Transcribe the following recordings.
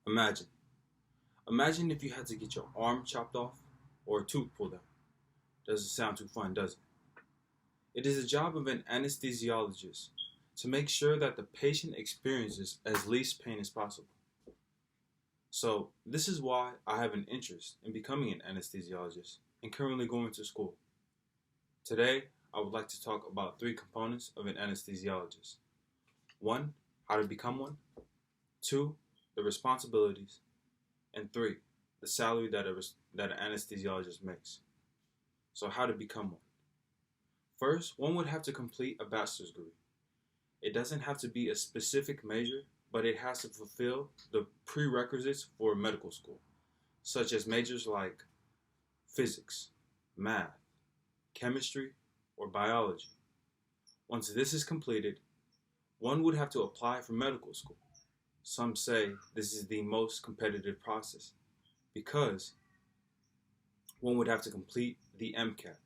Imagine. Imagine if you had to get your arm chopped off or a tooth pulled out. Doesn't sound too fun, does it? It is the job of an anesthesiologist to make sure that the patient experiences as least pain as possible. So, this is why I have an interest in becoming an anesthesiologist and currently going to school. Today, I would like to talk about three components of an anesthesiologist. One, how to become one. Two, the responsibilities. And three, the salary that an anesthesiologist makes. So, how to become one. First, one would have to complete a bachelor's degree. It doesn't have to be a specific major, but it has to fulfill the prerequisites for medical school, such as majors like physics, math, chemistry, or biology. Once this is completed, one would have to apply for medical school. Some say this is the most competitive process because one would have to complete the MCAT,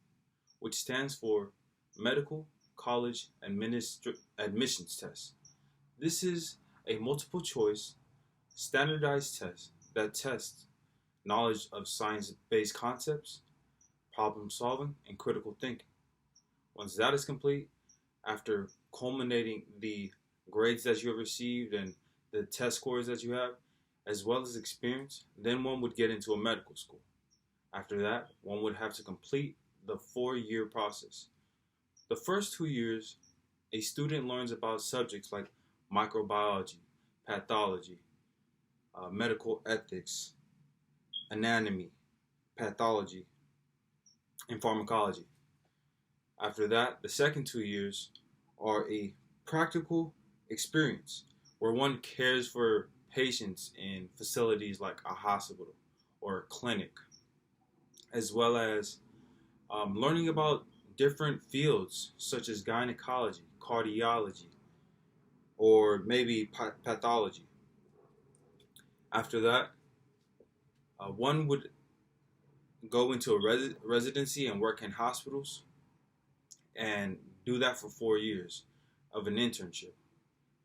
which stands for Medical College Admissions Test. This is a multiple choice, standardized test that tests knowledge of science based concepts, problem solving, and critical thinking. Once that is complete, after culminating the grades that you have received and the test scores that you have, as well as experience, then one would get into a medical school. After that, one would have to complete the 4-year process. The first 2 years, a student learns about subjects like microbiology, pathology, medical ethics, anatomy, pathology, and pharmacology. After that, the second 2 years are a practical experience where one cares for patients in facilities like a hospital or a clinic, as well as learning about different fields such as gynecology, cardiology, or maybe pathology. After that, one would go into a residency and work in hospitals and do that for 4 years of an internship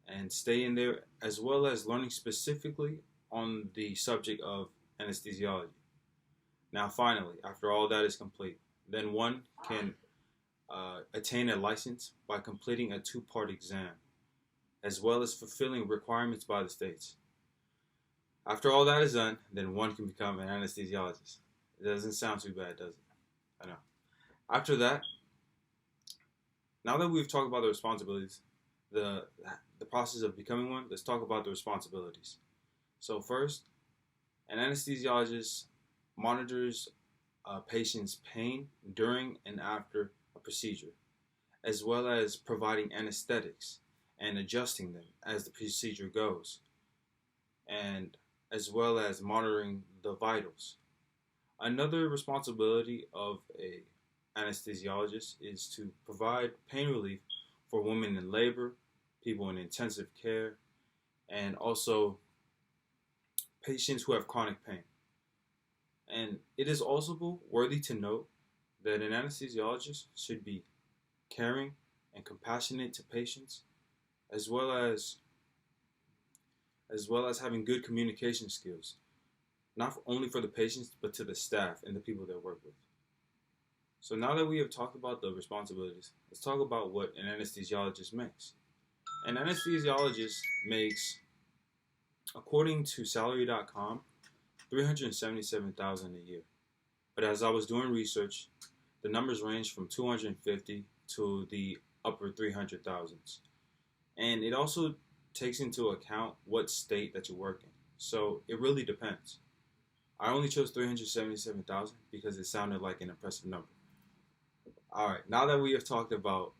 and stay in there as well as learning specifically on the subject of anesthesiology. Now, finally, after all that is complete, then one can attain a license by completing a two-part exam as well as fulfilling requirements by the states. After all that is done, then one can become an anesthesiologist. It doesn't sound too bad, does it? I know. After that, now that we've talked about the responsibilities, the the process of becoming one, let's talk about the responsibilities. So first, an anesthesiologist monitors a patient's pain during and after a procedure, as well as providing anesthetics and adjusting them as the procedure goes, and as well as monitoring the vitals. Another responsibility of a anesthesiologist is to provide pain relief for women in labor, people in intensive care, and also patients who have chronic pain. And it is also worthy to note that an anesthesiologist should be caring and compassionate to patients, as well as having good communication skills, not only for the patients but to the staff and the people they work with. So now that we have talked about the responsibilities, let's talk about what an anesthesiologist makes. An anesthesiologist makes, according to salary.com, $377,000 a year. But as I was doing research, the numbers range from 250 to the upper 300,000s. And it also takes into account what state that you work in. So it really depends. I only chose 377,000 because it sounded like an impressive number. All right, now that we have talked about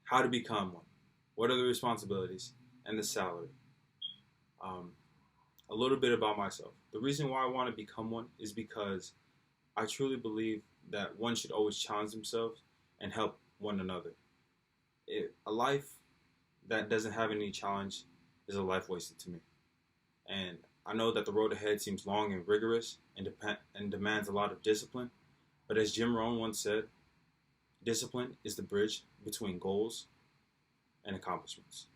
how to become one, what are the responsibilities, and the salary, a little bit about myself. The reason why I want to become one is because I truly believe that one should always challenge themselves and help one another. A life that doesn't have any challenge is a life wasted to me. And I know that the road ahead seems long and rigorous and demands a lot of discipline. But as Jim Rohn once said, discipline is the bridge between goals and accomplishments.